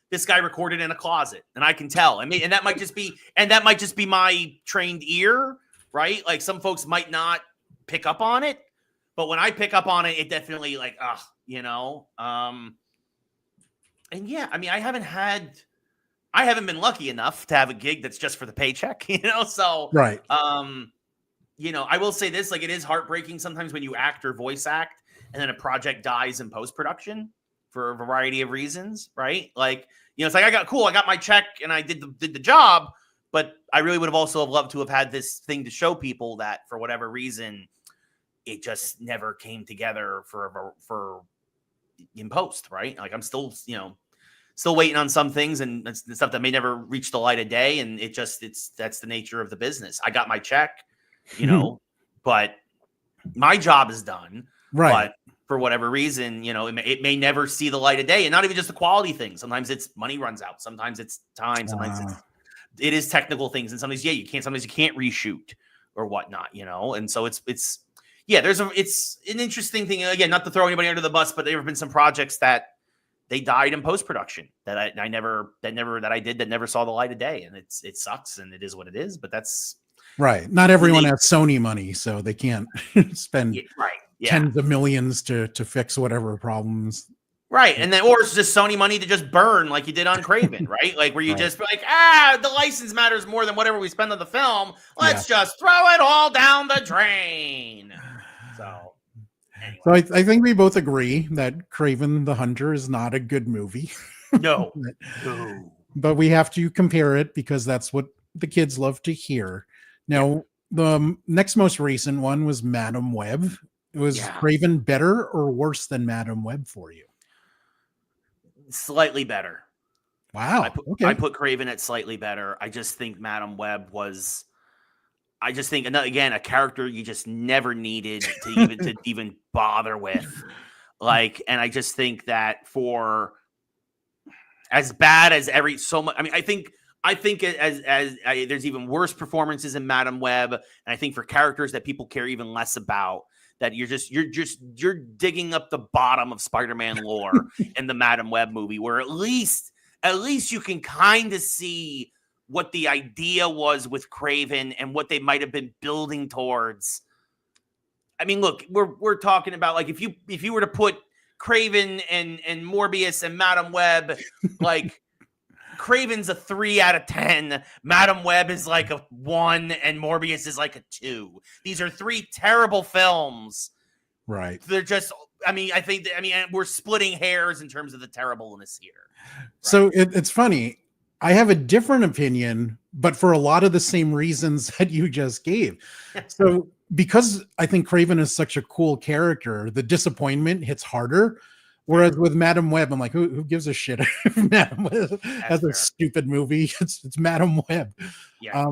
this guy recorded in a closet, and I can tell. I mean, and that might just be my trained ear, right? Like some folks might not pick up on it, but when I pick up on it, it definitely like, you know. And yeah, I mean, I haven't been lucky enough to have a gig that's just for the paycheck, you know. So right. You know, I will say this, like, it is heartbreaking sometimes when you act or voice act and then a project dies in post-production for a variety of reasons, right? Like, you know, it's like, I got my check and I did the job, but I really would have also loved to have had this thing to show people that for whatever reason, it just never came together for in post, right? Like I'm still, you know, waiting on some things and stuff that may never reach the light of day. And that's the nature of the business. I got my check, you know, but my job is done. Right. But for whatever reason, you know, it may never see the light of day, and not even just the quality thing. Sometimes it's money runs out. Sometimes it's time. Sometimes it is technical things. And sometimes you can't reshoot or whatnot, you know? And so it's an interesting thing. Again, not to throw anybody under the bus, but there have been some projects that they died in post-production that I never saw the light of day. And it sucks, and it is what it is, but that's right. Not everyone has Sony money, so they can't spend tens of millions to fix whatever problems. Right. And then, or it's just Sony money to just burn like you did on Kraven, right? Like where you just be like, the license matters more than whatever we spend on the film. Let's just throw it all down the drain. So, anyway. So I think we both agree that Kraven the Hunter is not a good movie. No. But we have to compare it because that's what the kids love to hear. Now, the next most recent one was Madame Web. Was Kraven better or worse than Madame Web for you? Slightly better. Wow. I put Kraven at slightly better. I just think Madame Web was, again, a character you just never needed to even bother with. Like, and I just think that for as bad as I think there's even worse performances in Madame Web, and I think for characters that people care even less about, that you're digging up the bottom of Spider-Man lore in the Madame Web movie, where at least you can kind of see what the idea was with Kraven and what they might have been building towards. I mean, look, we're talking about, like, if you were to put Kraven and Morbius and Madame Web, like, Kraven's a 3 out of 10. Madame Web is like a 1, and Morbius is like a 2. These are 3 terrible films. Right. They're just, we're splitting hairs in terms of the terribleness here. Right? So it's funny. I have a different opinion, but for a lot of the same reasons that you just gave. So because I think Kraven is such a cool character, the disappointment hits harder. Whereas with Madame Web, I'm like, who gives a shit if Madame Web has a stupid movie? It's Madame Web. Yeah.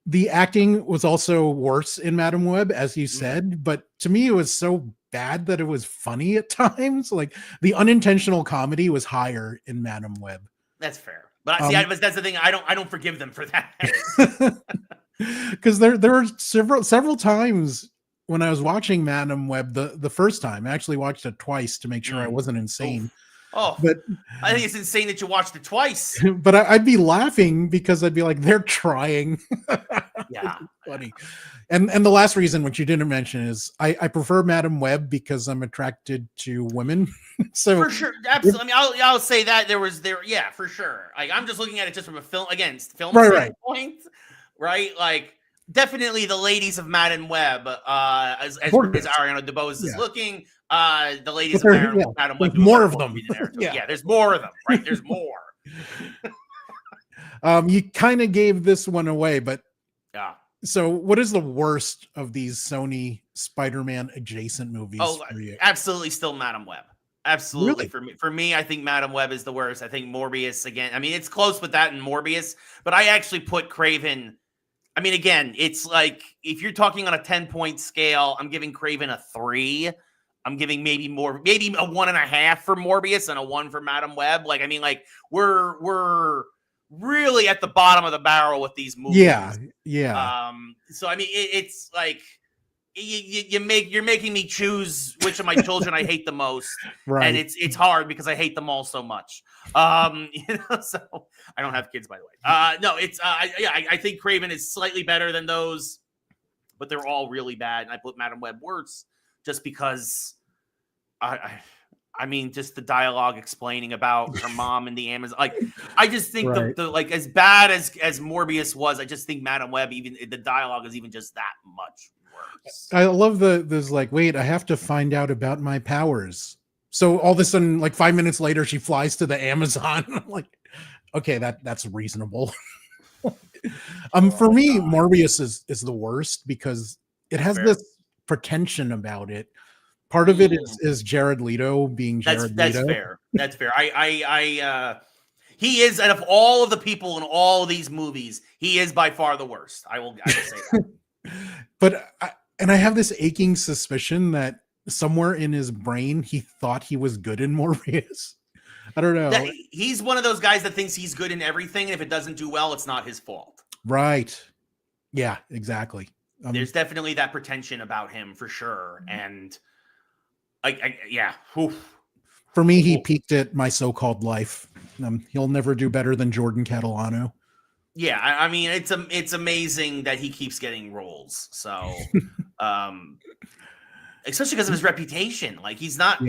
The acting was also worse in Madame Web, as you said, but to me, it was so bad that it was funny at times. Like the unintentional comedy was higher in Madame Web. That's fair. But that's the thing. I don't forgive them for that. Because there were several times when I was watching Madame Web the first time. I actually watched it twice to make sure I wasn't insane. But I think it's insane that you watched it twice. But I'd be laughing because I'd be like, they're trying. Yeah. Funny. And the last reason, which you didn't mention, is I prefer Madame Web because I'm attracted to women. So for sure. Absolutely. I mean, I'll say that yeah, for sure. Like, I'm just looking at it just from a film standpoint, right? Like, definitely the ladies of Madame Web, as Ariana DeBose is looking, the ladies of Madame Web. More of them. Yeah, there's more of them, right? There's more. You kind of gave this one away, but yeah. So what is the worst of these Sony Spider-Man adjacent movies for you? Absolutely still Madame Web. Absolutely. Really? For me, I think Madame Web is the worst. I think Morbius, again, I mean, it's close with that and Morbius, but I actually put Kraven I mean, again, it's like if you're talking on a 10-point scale, I'm giving Kraven a 3. I'm giving maybe a 1.5 for Morbius and a 1 for Madame Web. Like, I mean, like we're really at the bottom of the barrel with these movies. Yeah. So I mean, it's like you're making me choose which of my children I hate the most, Right. and it's hard because I hate them all so much. So I don't have kids, by the way. No, it's I think Kraven is slightly better than those, but they're all really bad. And I put Madame Web worse just because I mean, just the dialogue explaining about her mom and the Amazon. Like, I just think the like as bad as Morbius was, I just think Madame Web, even the dialogue is even just that much worse. I love there's like, wait, I have to find out about my powers. So all of a sudden, like 5 minutes later, she flies to the Amazon. I'm like, okay, that's reasonable. For me, God. Morbius is the worst because it has this pretension about it. Part of it is Jared Leto being Jared Leto. That's fair. He is, out of all of the people in all of these movies, he is by far the worst. I will say that. But I have this aching suspicion that somewhere in his brain he thought he was good in Morbius. I don't know. He's one of those guys that thinks he's good in everything, and if it doesn't do well, it's not his fault. Right. Yeah, exactly. There's definitely that pretension about him for sure, and yeah. Oof. For me, he peaked at My So-Called Life. He'll never do better than Jordan Catalano. Yeah, I mean, it's amazing that he keeps getting roles. So, especially because of his reputation. Like, he's not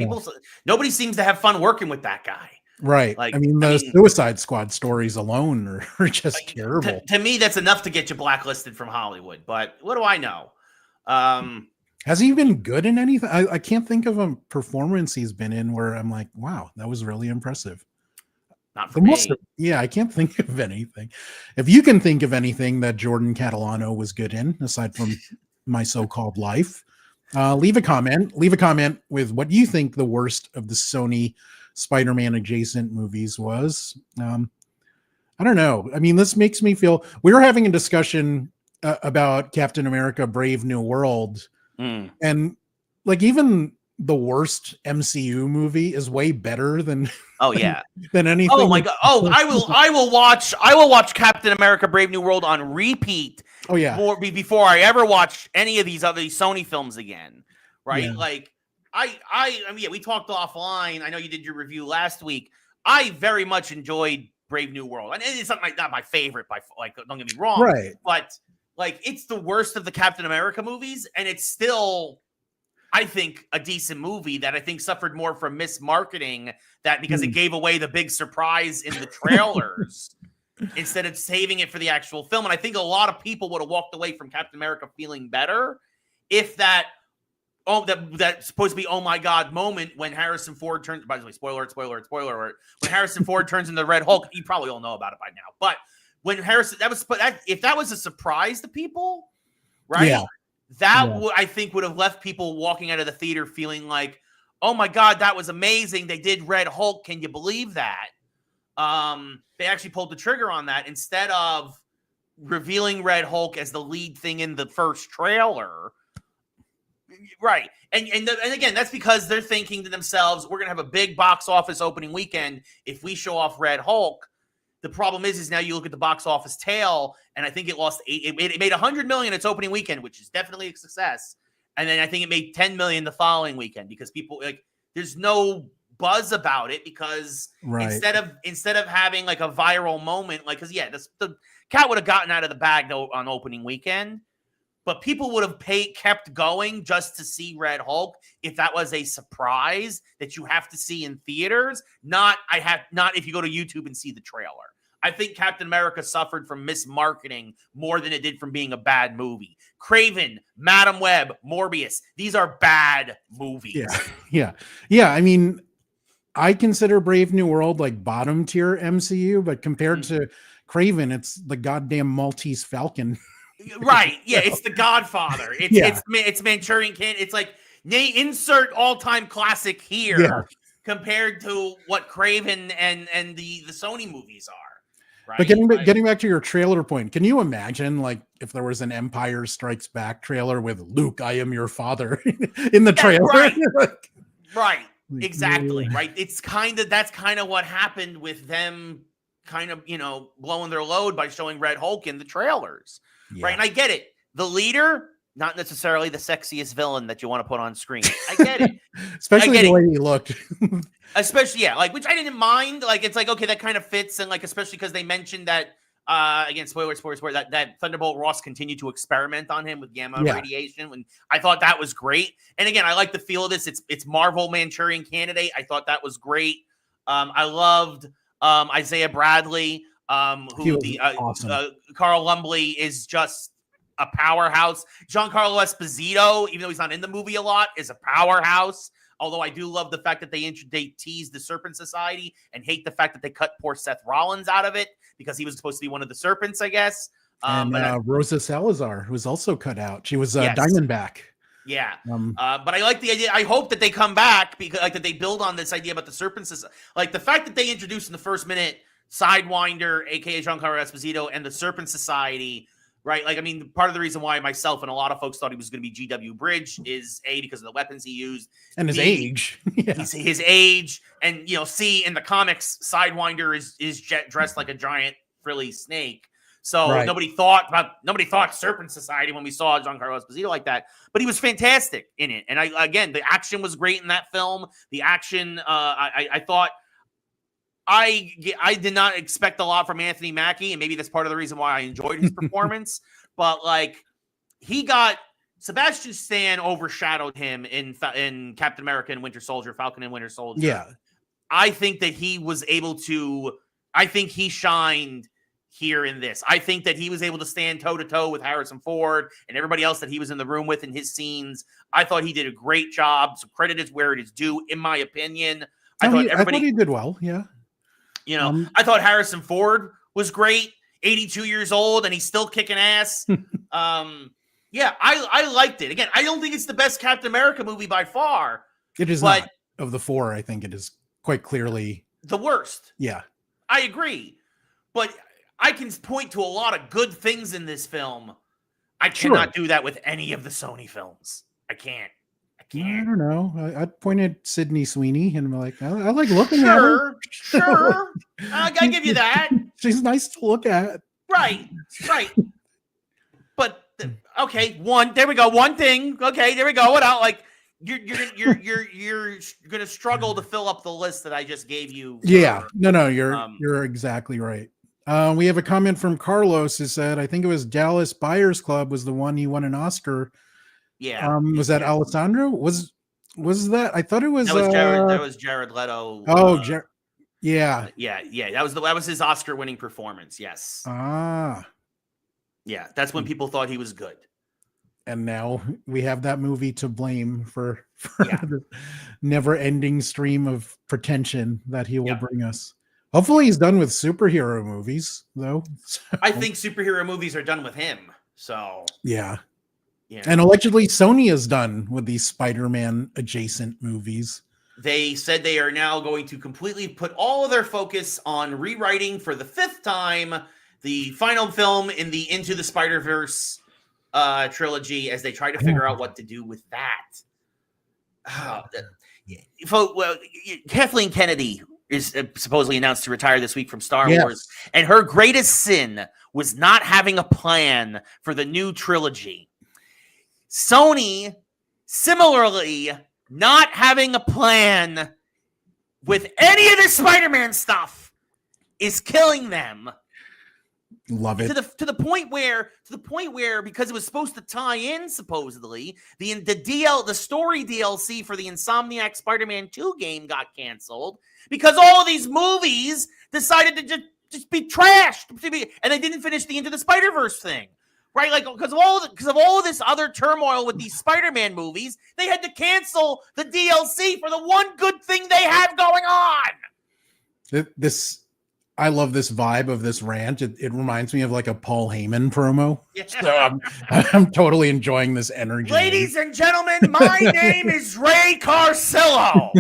nobody seems to have fun working with that guy. Right. Like, I mean, the Suicide Squad stories alone are just terrible. To me, that's enough to get you blacklisted from Hollywood. But what do I know? Has he been good in anything? I can't think of a performance he's been in where I'm like, wow, that was really impressive. Not for me. Yeah, I can't think of anything. If you can think of anything that Jordan Catalano was good in, aside from My So-Called Life, leave a comment. Leave a comment with what you think the worst of the Sony Spider-Man adjacent movies was. I don't know. I mean, this makes me feel... We were having a discussion about Captain America Brave New World, and like even the worst MCU movie is way better than than anything. Oh my god! Oh, I will watch Captain America Brave New World on repeat. Oh yeah, before I ever watch any of these other Sony films again, right? Yeah. Like I mean, we talked offline. I know you did your review last week. I very much enjoyed Brave New World, and it's not my favorite. Don't get me wrong, right? But like, it's the worst of the Captain America movies, and it's still, I think, a decent movie that I think suffered more from mismarketing, that because it gave away the big surprise in the trailers instead of saving it for the actual film. And I think a lot of people would have walked away from Captain America feeling better if that supposed to be oh my god moment when Harrison Ford turns, by the way, spoiler alert, when Harrison Ford turns into the Red Hulk. You probably all know about it by now, but when Harrison, if that was a surprise to people, right? Yeah. I think would have left people walking out of the theater feeling like, oh my god, that was amazing. They did Red Hulk. Can you believe that? They actually pulled the trigger on that instead of revealing Red Hulk as the lead thing in the first trailer. Right. And again, that's because they're thinking to themselves, we're going to have a big box office opening weekend if we show off Red Hulk. The problem is now you look at the box office tail, and I think it lost it made $100 million its opening weekend, which is definitely a success. And then I think it made $10 million the following weekend because people there's no buzz about it because instead of having like a viral moment, because the cat would have gotten out of the bag on opening weekend, but people would have kept going just to see Red Hulk if that was a surprise that you have to see in theaters. Not if you go to YouTube and see the trailer. I think Captain America suffered from mismarketing more than it did from being a bad movie. Kraven, Madame Web, Morbius, these are bad movies. Yeah. I mean, I consider Brave New World like bottom tier MCU, but compared to Kraven, it's the goddamn Maltese Falcon. Right. Yeah, it's The Godfather. It's Manchurian Candidate. It's like insert all-time classic here compared to what Kraven and the Sony movies are. Right. But getting back to your trailer point, can you imagine like if there was an Empire Strikes Back trailer with Luke, I am your father in the trailer? Right. Like, Right. Exactly. yeah. Right. That's kind of what happened with them kind of, blowing their load by showing Red Hulk in the trailers. Yeah. Right. And I get it. The leader, not necessarily the sexiest villain that you want to put on screen. I get it. Especially the way he looked. Especially, yeah, like, which I didn't mind. Like, it's like, okay, that kind of fits. And like, especially because they mentioned that, again, spoiler, that Thunderbolt Ross continued to experiment on him with gamma radiation. And I thought that was great. And again, I like the feel of this. It's Marvel Manchurian Candidate. I thought that was great. I loved Isaiah Bradley, who awesome. Carl Lumbly is just a powerhouse. Giancarlo Esposito, even though he's not in the movie a lot, is a powerhouse. Although I do love the fact that they teased the Serpent Society and hate the fact that they cut poor Seth Rollins out of it because he was supposed to be one of the serpents, I guess. And Rosa Salazar, who was also cut out. She was Diamondback. Yeah. But I like the idea. I hope that they come back because that they build on this idea about the Serpent Society. Like the fact that they introduced in the first minute Sidewinder, aka Giancarlo Esposito, and the Serpent Society. Right. Like, I mean, part of the reason why myself and a lot of folks thought he was going to be GW Bridge is A, because of the weapons he used. And his age. His age. And, C, in the comics, Sidewinder is dressed like a giant frilly snake. So nobody thought Serpent Society when we saw Giancarlo Esposito like that. But he was fantastic in it. And again, the action was great in that film. The action, I thought, I did not expect a lot from Anthony Mackie, and maybe that's part of the reason why I enjoyed his performance. But like, Sebastian Stan overshadowed him in Captain America and Winter Soldier, Falcon and Winter Soldier. Yeah, I think that he was able to. I think he shined here in this. I think that he was able to stand toe to toe with Harrison Ford and everybody else that he was in the room with in his scenes. I thought he did a great job. So credit is where it is due, in my opinion. I thought he did well. Yeah. I thought Harrison Ford was great, 82 years old, and he's still kicking ass. I liked it. Again, I don't think it's the best Captain America movie by far. It is not. Of the four, I think it is quite clearly the worst. Yeah. I agree. But I can point to a lot of good things in this film. I cannot do that with any of the Sony films. I can't. I don't know. I pointed Sydney Sweeney and I'm like, I like looking at her. Sure. I give you that. She's nice to look at. Right. But okay, there we go. One thing. Okay, there we go. What else? Like you're gonna struggle to fill up the list that I just gave you. Yeah. No, you're exactly right. We have a comment from Carlos who said, I think it was Dallas Buyers Club was the one he won an Oscar. Yeah. Was that Alessandro? Was that? I thought it was. That was Jared Leto. Oh, yeah. That was his Oscar-winning performance. Yes. Ah. Yeah, that's when people thought he was good. And now we have that movie to blame for the never-ending stream of pretension that he will bring us. Hopefully, he's done with superhero movies, though. So. I think superhero movies are done with him. So. Yeah. And allegedly Sony is done with these Spider-Man adjacent movies. They said they are now going to completely put all of their focus on rewriting for the 5th time the final film in the Into the Spider-Verse trilogy as they try to figure out what to do with that. Kathleen Kennedy is supposedly announced to retire this week from Star Wars. And her greatest sin was not having a plan for the new trilogy. Sony, similarly, not having a plan with any of the Spider-Man stuff is killing them. Love it. To the point where because it was supposed to tie in supposedly the story DLC for the Insomniac Spider-Man 2 game got canceled because all of these movies decided to just be trashed and they didn't finish the Into the Spider-Verse thing. Right, like because of all of this other turmoil with these Spider-Man movies, they had to cancel the DLC for the one good thing they have going on. I love this vibe of this rant. It reminds me of like a Paul Heyman promo. Yeah. So I'm totally enjoying this energy. Ladies and gentlemen, my name is Ray Carsillo.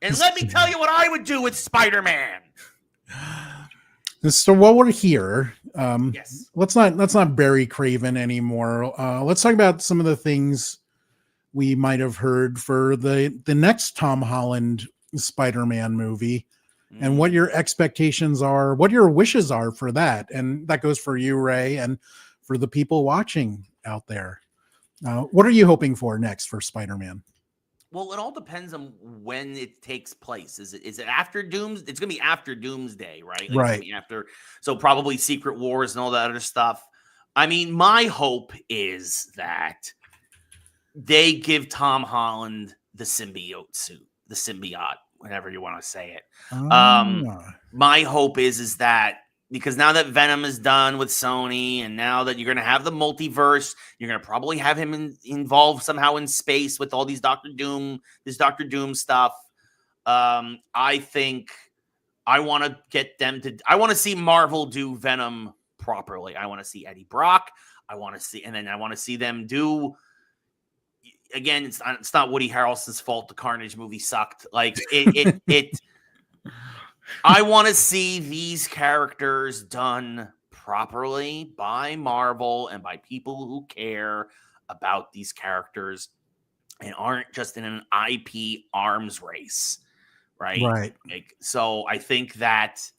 And let me tell you what I would do with Spider-Man. So while we're here, Yes. let's not bury Kraven anymore. Let's talk about some of the things we might have heard for the next Tom Holland Spider-Man movie, and what your expectations are, what your wishes are for that, and that goes for you, Ray, and for the people watching out there. What are you hoping for next for Spider-Man? Well, it all depends on when it takes place. Is it after Dooms? It's gonna be after Doomsday, right? Like It's Right. gonna be after, so probably Secret Wars and all that other stuff. I mean, my hope is that they give Tom Holland the symbiote suit, the symbiote, whatever you want to say it. My hope is that, because now that Venom is done with Sony, and now that you're going to have the multiverse, you're going to probably have him involved somehow in space with all these Doctor Doom stuff. I think I want to get them to. I want to see Marvel do Venom properly. I want to see Eddie Brock. I want to see them do. Again, it's not Woody Harrelson's fault the Carnage movie sucked. Like it. I want to see these characters done properly by Marvel and by people who care about these characters and aren't just in an IP arms race, right? Right. So I think that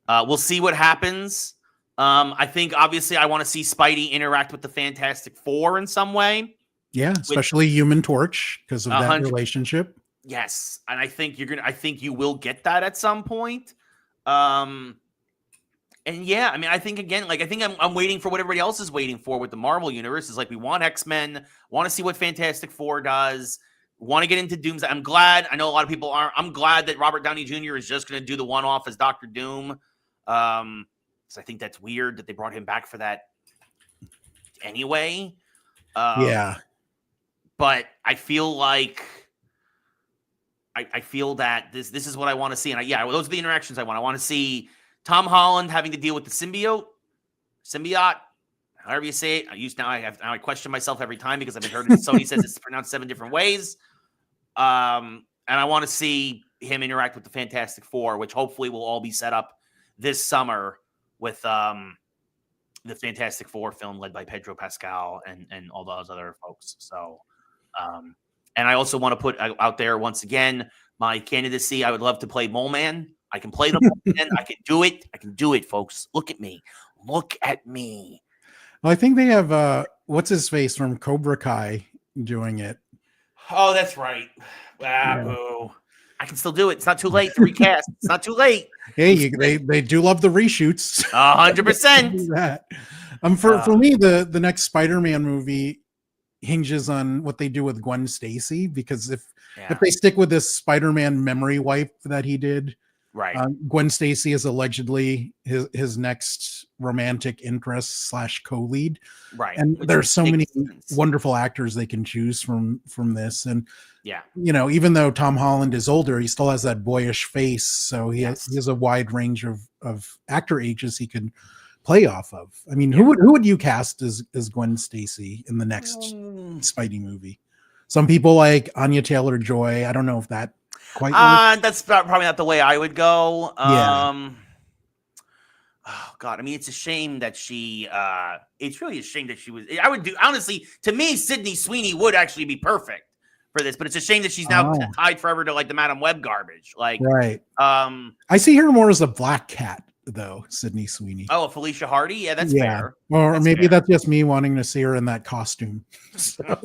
we'll see what happens. I think obviously I want to see Spidey interact with the Fantastic Four in some way. Yeah, especially Human Torch because of that relationship. Yes, and I think you will get that at some point. And yeah, I mean, I think again, like I think I'm waiting for what everybody else is waiting for with the Marvel universe. Is like, we want X-Men, want to see what Fantastic Four does, want to get into Doomsday. I'm glad. I know a lot of people aren't. I'm glad that Robert Downey Jr. is just going to do the one-off as Doctor Doom. So I think that's weird that they brought him back for that anyway. Yeah, but I feel like. I feel that this is what I want to see. And those are the interactions I want. I want to see Tom Holland having to deal with the symbiote, however you say it. I question myself every time because I've been heard Sony says it's pronounced 7 different ways. And I want to see him interact with the Fantastic Four, which hopefully will all be set up this summer with the Fantastic Four film led by Pedro Pascal and all those other folks. So, and I also want to put out there once again my candidacy. I would love to play Mole Man. I can play the Mole Man. I can do it. I can do it, folks. Look at me. Look at me. Well, I think they have what's his face from Cobra Kai doing it. Oh, that's right. Wow. I can still do it. It's not too late to recast. It's not too late. Hey, they do love the reshoots. 100%. For me, the next Spider-Man movie hinges on what they do with Gwen Stacy, because if they stick with this Spider-Man memory wipe that he did, right, Gwen Stacy is allegedly his next romantic interest / co-lead, right? And there's so many wonderful actors they can choose from this, and even though Tom Holland is older, he still has that boyish face, so he has a wide range of actor ages he could play off of. I mean, who would you cast as Gwen Stacy in the next Spidey movie? Some people like Anya Taylor-Joy. I don't know if that quite works. That's probably not the way I would go. Yeah. Oh God, I mean, it's a shame that she. It's really a shame that she was. I would do, honestly. To me, Sydney Sweeney would actually be perfect for this, but it's a shame that she's now tied forever to like the Madame Web garbage. Like, right. I see her more as a Black Cat, though. Sydney Sweeney. Oh, Felicia Hardy. Yeah, that's fair. Or maybe that's just me wanting to see her in that costume. So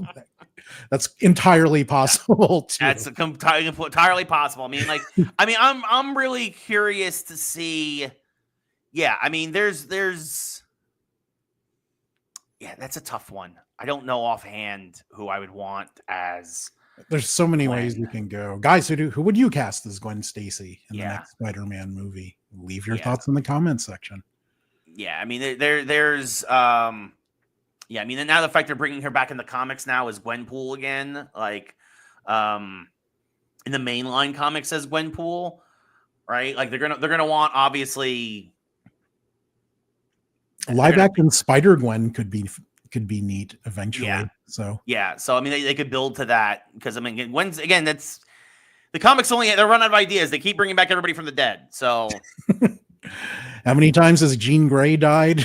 that's entirely possible too. That's entirely possible. I mean, I'm really curious to see. Yeah, I mean, there's that's a tough one. I don't know offhand who I would want as. There's so many ways you can go. Guys, who would you cast as Gwen Stacy in the next Spider-Man movie? Leave your thoughts in the comments section. Yeah, I mean, there's I mean, now the fact they're bringing her back in the comics now as Gwenpool again, like in the mainline comics as Gwenpool, right? Like they're gonna want, obviously, live action Spider-Gwen could be neat eventually. So I mean, they could build to that, because I mean, Gwen's, again, The comics they're running out of ideas. They keep bringing back everybody from the dead. So, how many times has Jean Grey died?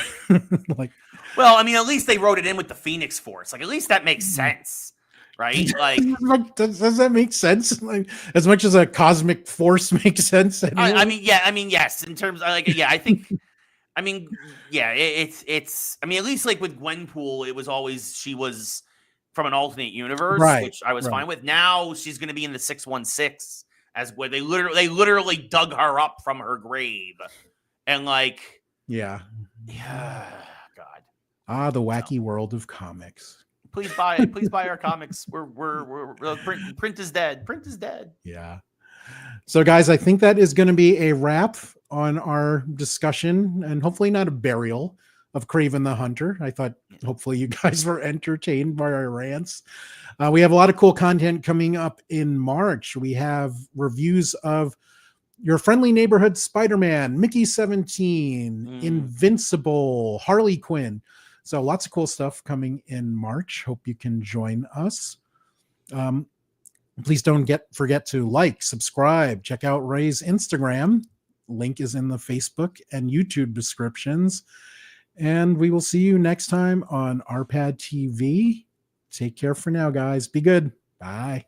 Like, well, I mean, at least they wrote it in with the Phoenix Force. Like, at least that makes sense, right? Like, does that make sense? Like, as much as a cosmic force makes sense. Anyway? I mean, yes. In terms of like, yeah, I think. I mean, yeah, it's. I mean, at least like with Gwenpool, it was always she was from an alternate universe, which I was fine with. Now she's going to be in the 616 as where they literally dug her up from her grave, and like, yeah, God, the wacky world of comics. Please buy our comics. We're print is dead. Print is dead. Yeah. So guys, I think that is going to be a wrap on our discussion, and hopefully not a burial of Kraven the Hunter. I thought hopefully you guys were entertained by our rants. We have a lot of cool content coming up in March. We have reviews of Your Friendly Neighborhood Spider-Man, Mickey 17, Invincible, Harley Quinn. So lots of cool stuff coming in March. Hope you can join us. Please don't forget to like, subscribe, check out Ray's Instagram. Link is in the Facebook and YouTube descriptions. And we will see you next time on RPadTV. Take care for now, guys. Be good. Bye.